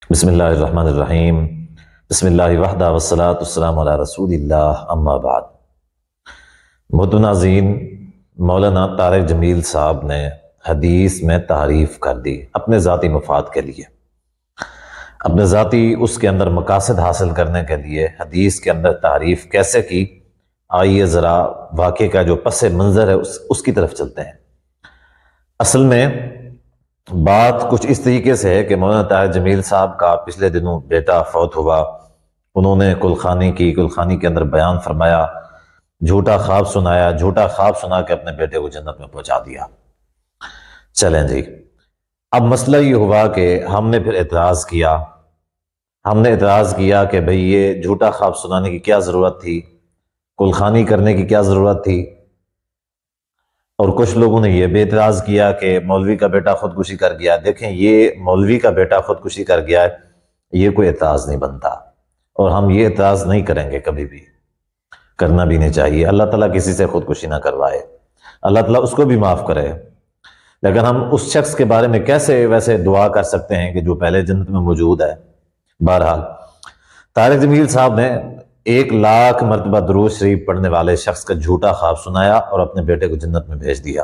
بسم اللہ الرحمن الرحیم۔ بسم اللہ وحدہ والصلاة والسلام علی رسول اللہ، اما بعد۔ محترم ناظرین، مولانا طارق جمیل صاحب نے حدیث میں تعریف کر دی اپنے ذاتی مفاد کے لیے، اپنے ذاتی اس کے اندر مقاصد حاصل کرنے کے لیے حدیث کے اندر تعریف کیسے کی۔ آئیے ذرا واقعے کا جو پس منظر ہے اس کی طرف چلتے ہیں۔ اصل میں بات کچھ اس طریقے سے ہے کہ مولانا طارق جمیل صاحب کا پچھلے دنوں بیٹا فوت ہوا۔ انہوں نے کلخانی کے اندر بیان فرمایا، جھوٹا خواب سنایا، جھوٹا خواب سنا کے اپنے بیٹے کو جنت میں پہنچا دیا۔ چلیں جی، اب مسئلہ یہ ہوا کہ ہم نے پھر اعتراض کیا۔ ہم نے اعتراض کیا کہ بھئی یہ جھوٹا خواب سنانے کی کیا ضرورت تھی، کلخانی کرنے کی کیا ضرورت تھی۔ اور کچھ لوگوں نے یہ بھی اعتراض کیا کہ مولوی کا بیٹا خودکشی کر گیا۔ دیکھیں، یہ مولوی کا بیٹا خودکشی کر گیا ہے، یہ کوئی اعتراض نہیں بنتا، اور ہم یہ اعتراض نہیں کریں گے، کبھی بھی کرنا بھی نہیں چاہیے۔ اللہ تعالیٰ کسی سے خودکشی نہ کروائے، اللہ تعالیٰ اس کو بھی معاف کرے۔ لیکن ہم اس شخص کے بارے میں کیسے ویسے دعا کر سکتے ہیں کہ جو پہلے جنت میں موجود ہے۔ بہرحال طارق جمیل صاحب نے 1,00,000 مرتبہ درود شریف پڑھنے والے شخص کا جھوٹا خواب سنایا اور اپنے بیٹے کو جنت میں بھیج دیا۔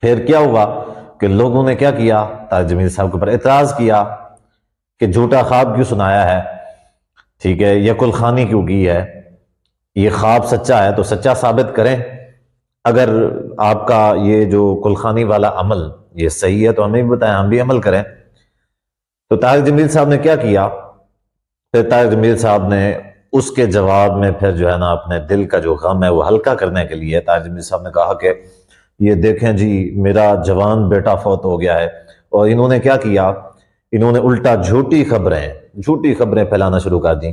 پھر کیا ہوا کہ لوگوں نے کیا کیا، طارق جمیل صاحب کے اوپر اعتراض کیا کہ جھوٹا خواب کیوں سنایا ہے، ٹھیک ہے، یہ کلخانی کیوں کی ہے، یہ خواب سچا ہے تو سچا ثابت کریں۔ اگر آپ کا یہ جو کلخانی والا عمل یہ صحیح ہے تو ہمیں بھی بتائیں، ہم بھی عمل کریں۔ تو طارق جمیل صاحب نے کیا کیا، پھر طارق جمیل صاحب نے اس کے جواب میں پھر جو ہے نا اپنے دل کا جو غم ہے وہ ہلکا کرنے کے لیے طارق جمیل صاحب نے کہا کہ یہ دیکھیں جی، میرا جوان بیٹا فوت ہو گیا ہے، اور انہوں نے کیا کیا، انہوں نے الٹا جھوٹی خبریں پھیلانا شروع کر دیں۔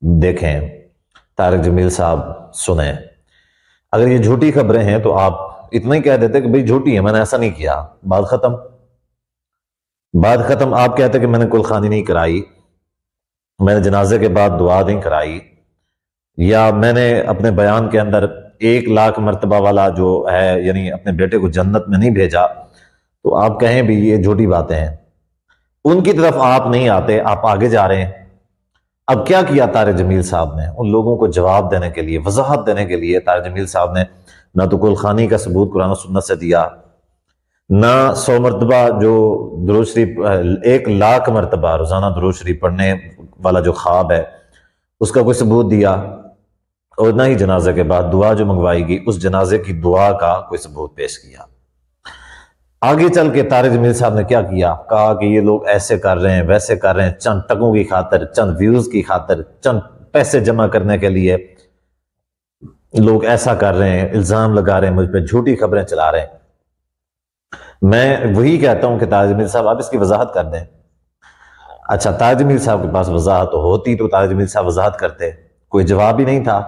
دیکھیں طارق جمیل صاحب، سنیں، اگر یہ جھوٹی خبریں ہیں تو آپ اتنا ہی کہہ دیتے کہ بھئی جھوٹی ہے، میں نے ایسا نہیں کیا، بات ختم۔ آپ کہتے کہ میں نے کلخانی نہیں کرائی، میں نے جنازے کے بعد دعا نہیں کرائی، یا میں نے اپنے بیان کے اندر 1,00,000 مرتبہ والا جو ہے یعنی اپنے بیٹے کو جنت میں نہیں بھیجا، تو آپ کہیں بھی یہ جھوٹی باتیں ہیں۔ ان کی طرف آپ نہیں آتے، آپ آگے جا رہے ہیں۔ اب کیا کیا طارق جمیل صاحب نے، ان لوگوں کو جواب دینے کے لیے، وضاحت دینے کے لیے طارق جمیل صاحب نے نہ تو کلخانی کا ثبوت قرآن و سنت سے دیا، نہ 100 مرتبہ جو درود شریف 1,00,000 مرتبہ روزانہ درود شریف پڑھنے والا جو خواب ہے اس کا کوئی ثبوت دیا، اور نہ ہی جنازے کے بعد دعا جو منگوائی گئی اس جنازے کی دعا کا کوئی ثبوت پیش کیا۔ آگے چل کے طارق جمیل صاحب نے کیا کیا، کہا کہ یہ لوگ ایسے کر رہے ہیں، ویسے کر رہے ہیں، چند ٹکوں کی خاطر، چند ویوز کی خاطر، چند پیسے جمع کرنے کے لیے لوگ ایسا کر رہے ہیں، الزام لگا رہے ہیں مجھ پہ، جھوٹی خبریں چلا رہے ہیں۔ میں وہی کہتا ہوں کہ طارق جمیل صاحب آپ اس کی وضاحت کر دیں۔ اچھا، طارق جمیل صاحب کے پاس وضاحت ہوتی تو طارق جمیل صاحب وضاحت کرتے، کوئی جواب ہی نہیں تھا۔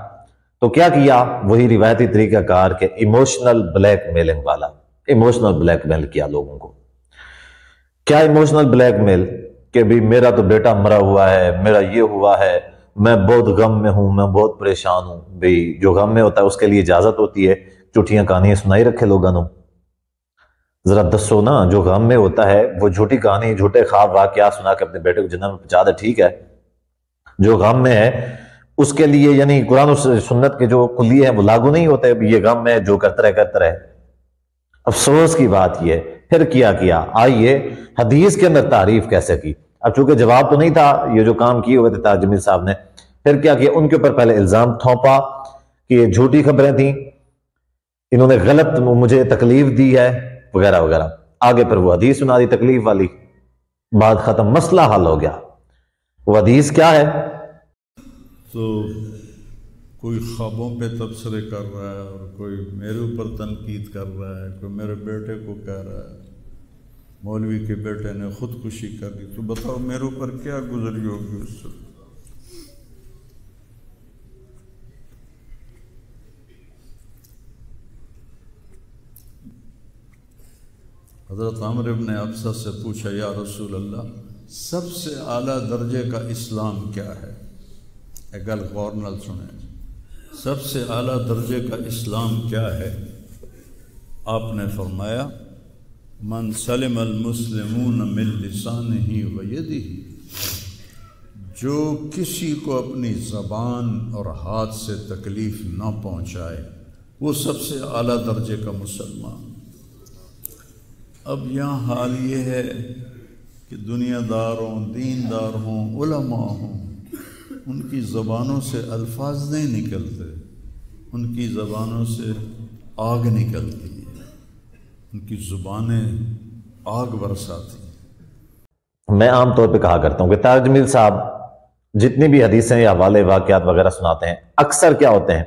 تو کیا کیا، وہی روایتی طریقہ کار کے ایموشنل بلیک میلنگ والا، ایموشنل بلیک میل کیا لوگوں کو۔ کیا ایموشنل بلیک میل کہ بھی میرا تو بیٹا مرا ہوا ہے، میرا یہ ہوا ہے، میں بہت غم میں ہوں، میں بہت پریشان ہوں۔ بھئی جو غم میں ہوتا ہے اس کے لیے اجازت ہوتی ہے، جھوٹیاں کہانیاں سنائی رکھے لوگوں نے۔ ذرا دسو نا، جو غم میں ہوتا ہے وہ جھوٹی کہانی، جھوٹے خواب واقعات سنا کے اپنے بیٹے کو جنت میں پہنچا دے، ٹھیک ہے۔ جو غم میں ہے اس کے لیے یعنی قرآن و سنت کے جو کلیے ہیں وہ لاگو نہیں ہوتے، یہ غم میں جو کرتا رہے۔ افسوس کی بات یہ ہے۔ پھر کیا آئیے حدیث کے اندر تعریف کیسے کی۔ اب چونکہ جواب تو نہیں تھا، یہ جو کام کیے ہوئے تھے طارق جمیل صاحب نے، پھر کیا کیا، ان کے اوپر پہلے الزام تھوپا کہ یہ جھوٹی خبریں تھیں، انہوں نے غلط مجھے تکلیف دی ہے، وغیرہ وغیرہ۔ آگے پھر وہ حدیث سنا دی تکلیف والی، بات ختم، مسئلہ حل ہو گیا۔ وہ حدیث کیا ہے؟ تو کوئی خوابوں پہ تبصرے کر رہا ہے، اور کوئی میرے اوپر تنقید کر رہا ہے، کوئی میرے بیٹے کو کہہ رہا ہے مولوی کے بیٹے نے خودکشی کر لی، تو بتاؤ میرے اوپر کیا گزری ہوگی اس سے۔ حضرت عمرو بن ابسہ سے پوچھا، یا رسول اللہ، سب سے اعلیٰ درجے کا اسلام کیا ہے؟ ایک گل غور نال سنیں، سب سے اعلیٰ درجے کا اسلام کیا ہے؟ آپ نے فرمایا من سلم المسلمون من لسانہ و یدہ، جو کسی کو اپنی زبان اور ہاتھ سے تکلیف نہ پہنچائے وہ سب سے اعلیٰ درجے کا مسلمان۔ اب یہاں حال یہ ہے کہ دنیا دار ہوں، دیندار ہوں، علماء ہوں، ان کی زبانوں سے الفاظ نہیں نکلتے، ان کی زبانوں سے آگ نکلتی ہے، ان کی زبانیں آگ برساتی ہیں۔ میں عام طور پہ کہا کرتا ہوں کہ طارق جمیل صاحب جتنی بھی حدیثیں یا حوالے واقعات وغیرہ سناتے ہیں، اکثر کیا ہوتے ہیں؟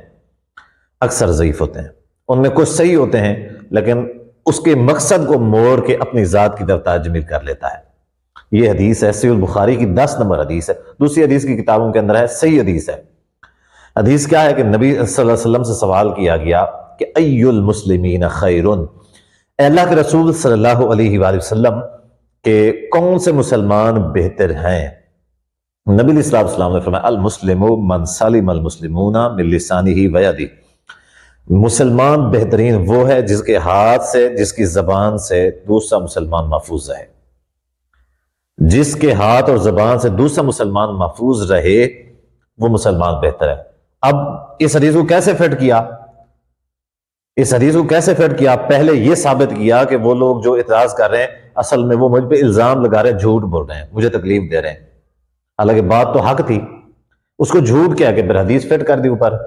اکثر ضعیف ہوتے ہیں۔ ان میں کچھ صحیح ہوتے ہیں لیکن اس کے مقصد کو موڑ کے اپنی ذات کی طرف طارق جمیل کر لیتا ہے۔ یہ حدیث ہے صحیح البخاری کی 10 نمبر حدیث ہے، دوسری حدیث کی کتابوں کے اندر ہے، صحیح حدیث ہے۔ حدیث کیا ہے کہ نبی صلی اللہ علیہ وسلم سے سوال کیا گیا کہ ای المسلمین خیر، اے اللہ کے رسول صلی اللہ علیہ وآلہ وسلم کہ کون سے مسلمان بہتر ہیں؟ نبی علیہ الصلوۃ والسلام نے فرمایا المسلم من سلم المسلمون من لسانہ و یدہ، مسلمان بہترین وہ ہے جس کے ہاتھ سے، جس کی زبان سے دوسرا مسلمان محفوظ رہے، جس کے ہاتھ اور زبان سے دوسرا مسلمان محفوظ رہے وہ مسلمان بہتر ہے۔ اب اس حدیث کو کیسے فٹ کیا؟ اس حدیث کو کیسے فٹ کیا؟ پہلے یہ ثابت کیا کہ وہ لوگ جو اعتراض کر رہے ہیں اصل میں وہ مجھ پہ الزام لگا رہے ہیں، جھوٹ بول رہے ہیں، مجھے تکلیف دے رہے ہیں، حالانکہ بات تو حق تھی، اس کو جھوٹ کیا کہ پھر حدیث فٹ کر دی اوپر۔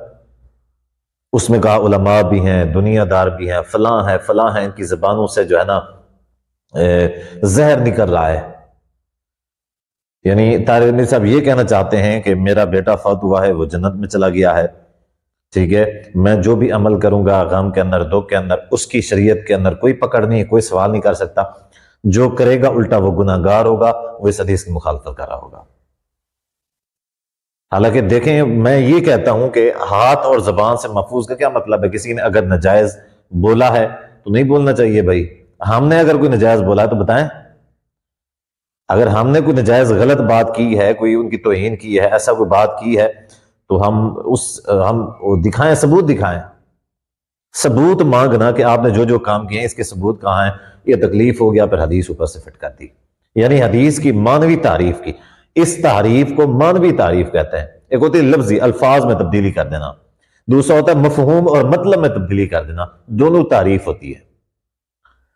اس میں کہا علماء بھی ہیں، دنیا دار بھی ہیں، فلاں ہیں فلاں ہیں، ان کی زبانوں سے جو ہے نا زہر نکل رہا ہے۔ یعنی طارق جمیل صاحب یہ کہنا چاہتے ہیں کہ میرا بیٹا فوت ہوا ہے، وہ جنت میں چلا گیا ہے، ٹھیک ہے، میں جو بھی عمل کروں گا غم کے اندر، دکھ کے اندر، اس کی شریعت کے اندر کوئی پکڑ نہیں ہے، کوئی سوال نہیں کر سکتا، جو کرے گا الٹا وہ گناہ گار ہوگا، وہ اس حدیث کی مخالفت کر رہا ہوگا۔ حالانکہ دیکھیں میں یہ کہتا ہوں کہ ہاتھ اور زبان سے محفوظ کا کیا مطلب ہے؟ کسی نے اگر ناجائز بولا ہے تو نہیں بولنا چاہیے بھائی، ہم نے اگر کوئی ناجائز بولا ہے تو بتائیں، اگر ہم نے کوئی ناجائز غلط بات کی ہے، کوئی ان کی توہین کی ہے، ایسا کوئی بات کی ہے تو ہم دکھائیں، ثبوت دکھائیں، ثبوت مانگنا کہ آپ نے جو جو کام کیے ہیں اس کے ثبوت کہاں ہیں۔ یہ تکلیف ہو گیا، پھر حدیث اوپر سے فٹ کر دی، یعنی حدیث کی مانوی تعریف کی۔ اس تعریف کو مانوی تعریف کہتے ہیں۔ ایک ہوتی ہے لفظی، الفاظ میں تبدیلی کر دینا، دوسرا ہوتا ہے مفہوم اور مطلب میں تبدیلی کر دینا، دونوں تعریف ہوتی ہے۔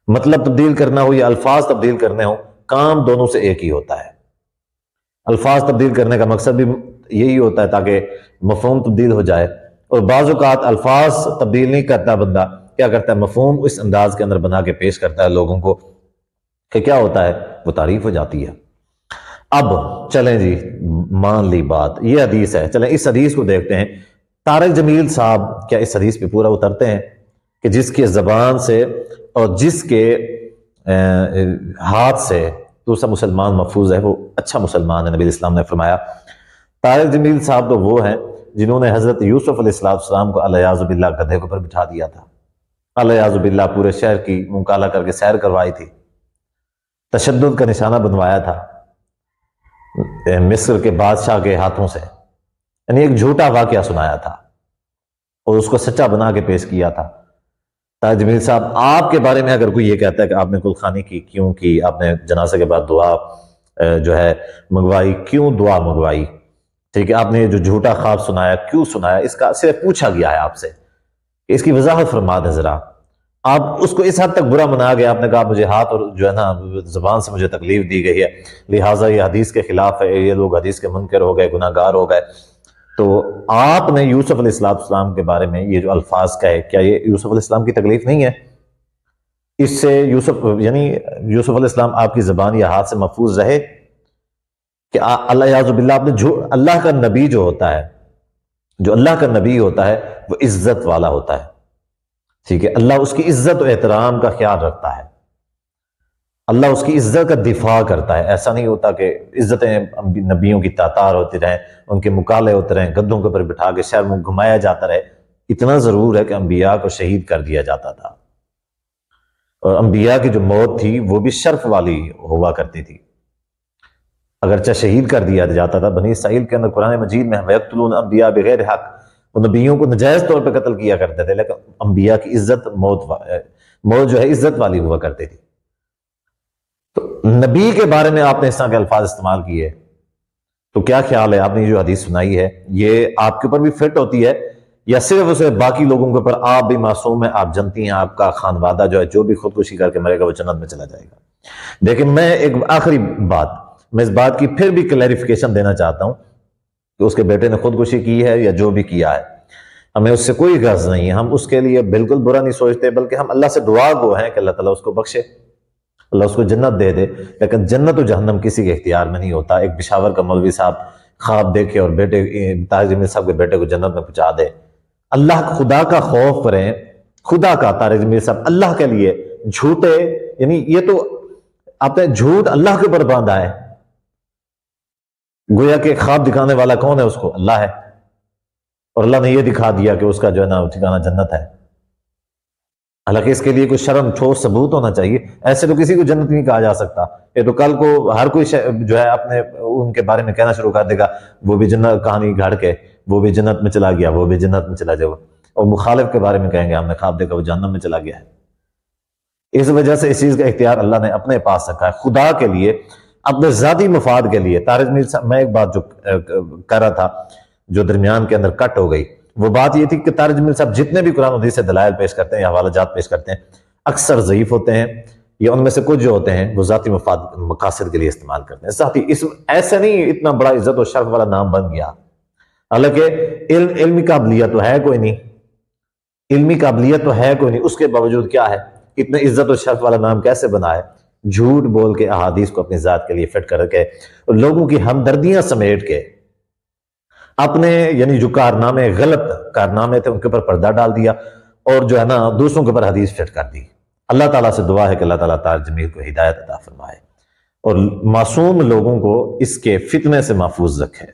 مطلب تبدیل کرنا ہو یا الفاظ تبدیل کرنے ہو، کام دونوں سے ایک ہی ہوتا ہے۔ الفاظ تبدیل کرنے کا مقصد بھی یہی ہوتا ہے تاکہ مفہوم تبدیل ہو جائے، اور بعض اوقات الفاظ تبدیل نہیں کرتا بندہ، کیا کرتا ہے مفہوم اس انداز کے اندر بنا کے پیش کرتا ہے لوگوں کو کہ کیا ہوتا ہے وہ تعریف ہو جاتی ہے۔ اب چلیں جی، مان لی بات، یہ حدیث ہے، چلیں اس حدیث کو دیکھتے ہیں۔ طارق جمیل صاحب کیا اس حدیث پہ پورا اترتے ہیں کہ جس کے زبان سے اور جس کے ہاتھ سے دوسرا مسلمان محفوظ ہے وہ اچھا مسلمان ہے۔ نبی اسلام نے فرمایا طارق جمیل صاحب تو وہ ہیں جنہوں نے حضرت یوسف علیہ السلام کو الیاذ باللہ گدھے کے اوپر بٹھا دیا تھا، الیاذ باللہ پورے شہر کی منہ کالا کر کے سیر کروائی تھی، تشدد کا نشانہ بنوایا تھا مصر کے بادشاہ کے ہاتھوں سے، یعنی ایک جھوٹا واقعہ سنایا تھا اور اس کو سچا بنا کے پیش کیا تھا۔ طارق جمیل صاحب آپ کے بارے میں اگر کوئی یہ کہتا ہے کہ آپ نے کلخانی کی، کیوں کی؟ آپ نے جنازے کے بعد دعا جو ہے منگوائی، کیوں دعا منگوائی؟ ٹھیک ہے، آپ نے جو جھوٹا خواب سنایا کیوں سنایا؟ اس کا صرف پوچھا گیا ہے آپ سے کہ اس کی وضاحت فرما دیں ذرا۔ آپ اس کو اس حد تک برا منا گیا، آپ نے کہا مجھے ہاتھ اور جو ہے نا زبان سے مجھے تکلیف دی گئی ہے، لہٰذا یہ حدیث کے خلاف ہے، یہ لوگ حدیث کے منکر ہو گئے، گناہ گار ہو گئے۔ تو آپ نے یوسف علیہ السلام کے بارے میں یہ جو الفاظ کہے، کیا یہ یوسف علیہ السلام کی تکلیف نہیں ہے؟ اس سے یوسف علیہ السلام آپ کی زبان یا ہاتھ سے محفوظ رہے کہ الیاذ باللہ آپ نے اللہ کا نبی جو ہوتا ہے، جو اللہ کا نبی ہوتا ہے وہ عزت والا ہوتا ہے، ٹھیک ہے، اللہ اس کی عزت و احترام کا خیال رکھتا ہے، اللہ اس کی عزت کا دفاع کرتا ہے۔ ایسا نہیں ہوتا کہ عزتیں نبیوں کی تاتار ہوتی رہیں، ان کے مکالے ہوتے رہیں، گدھوں کے اوپر بٹھا کے شہر میں گھمایا جاتا رہے۔ اتنا ضرور ہے کہ انبیاء کو شہید کر دیا جاتا تھا، اور انبیاء کی جو موت تھی وہ بھی شرف والی ہوا کرتی تھی، اگرچہ شہید کر دیا جاتا تھا۔ بنی اسرائیل کے اندر قرآن مجید میں وَيَقْتُلُونَ الْأَنْبِيَاءَ بِغَيْرِ حق، وہ نبیوں کو نجائز طور پہ قتل کیا کرتے تھے، لیکن انبیاء کی عزت موت جو ہے عزت والی ہوا کرتی تھی۔ نبی کے بارے میں آپ نے اس طرح کے الفاظ استعمال کیے تو کیا خیال ہے؟ آپ نے جو حدیث سنائی ہے یہ آپ کے اوپر بھی فٹ ہوتی ہے یا صرف اسے باقی لوگوں کے اوپر؟ آپ بھی معصوم ہیں، آپ جانتی ہیں آپ کا خانوادہ جو ہے جو بھی خودکشی کر کے مرے گا وہ جنت میں چلا جائے گا۔ لیکن میں ایک آخری بات، میں اس بات کی پھر بھی کلیریفیکیشن دینا چاہتا ہوں کہ اس کے بیٹے نے خودکشی کی ہے یا جو بھی کیا ہے، ہمیں اس سے کوئی غرض نہیں ہے، ہم اس کے لیے بالکل برا نہیں سوچتے، بلکہ ہم اللہ سے دعا گو ہیں کہ اللہ تعالیٰ اس کو بخشے، اللہ اس کو جنت دے دے۔ لیکن جنت و جہنم کسی کے اختیار میں نہیں ہوتا۔ ایک پشاور کا مولوی صاحب خواب دیکھے اور بیٹے طارق جمیل صاحب کے بیٹے کو جنت میں پہنچا دے۔ اللہ خدا کا خوف کریں، خدا کا۔ طارق جمیل صاحب اللہ کے لیے جھوٹے، یعنی یہ تو آپ نے جھوٹ اللہ کے اوپر باندھا ہے، گویا کہ خواب دکھانے والا کون ہے؟ اس کو اللہ ہے، اور اللہ نے یہ دکھا دیا کہ اس کا جو ہے نا ٹھکانہ جنت ہے۔ حالانکہ اس کے لیے کوئی شرم ٹھوس ثبوت ہونا چاہیے، ایسے تو کسی کو جنت نہیں کہا جا سکتا۔ یہ تو کل کو ہر کوئی جو ہے اپنے ان کے بارے میں کہنا شروع کر دے گا وہ بھی جنت، کہانی گھڑ کے وہ بھی جنت میں چلا گیا، وہ بھی جنت میں چلا جائے، اور مخالف کے بارے میں کہیں گے ہم نے خواب دیکھا وہ جہنم میں چلا گیا ہے۔ اس وجہ سے اس چیز کا اختیار اللہ نے اپنے پاس رکھا ہے خدا کے لیے، اپنے ذاتی مفاد کے لیے۔ طارق جمیل صاحب، میں ایک بات جو کہہ رہا تھا جو درمیان کے اندر کٹ ہو گئی، وہ بات یہ تھی کہ طارق جمیل صاحب جتنے بھی قرآن حدیث سے دلائل پیش کرتے ہیں یا حوالہ جات پیش کرتے ہیں اکثر ضعیف ہوتے ہیں، یا ان میں سے کچھ جو ہوتے ہیں وہ ذاتی مفاد مقاصد کے لیے استعمال کرتے ہیں۔ ذاتی ایسے نہیں اتنا بڑا عزت و شرف والا نام بن گیا، حالانکہ علمی قابلیت تو ہے کوئی نہیں، علمی قابلیت تو ہے کوئی نہیں، اس کے باوجود کیا ہے اتنے عزت و شرف والا نام کیسے بنا ہے؟ جھوٹ بول کے احادیث کو اپنی ذات کے لیے فٹ کر کے لوگوں کی ہمدردیاں سمیٹ کے اپنے یعنی جو کارنامے غلط کارنامے تھے ان کے اوپر پردہ ڈال دیا، اور جو ہے نا دوسروں کے اوپر حدیث فٹ کر دی۔ اللہ تعالیٰ سے دعا ہے کہ اللہ تعالیٰ طارق جمیل کو ہدایت عطا فرمائے اور معصوم لوگوں کو اس کے فتنے سے محفوظ رکھے۔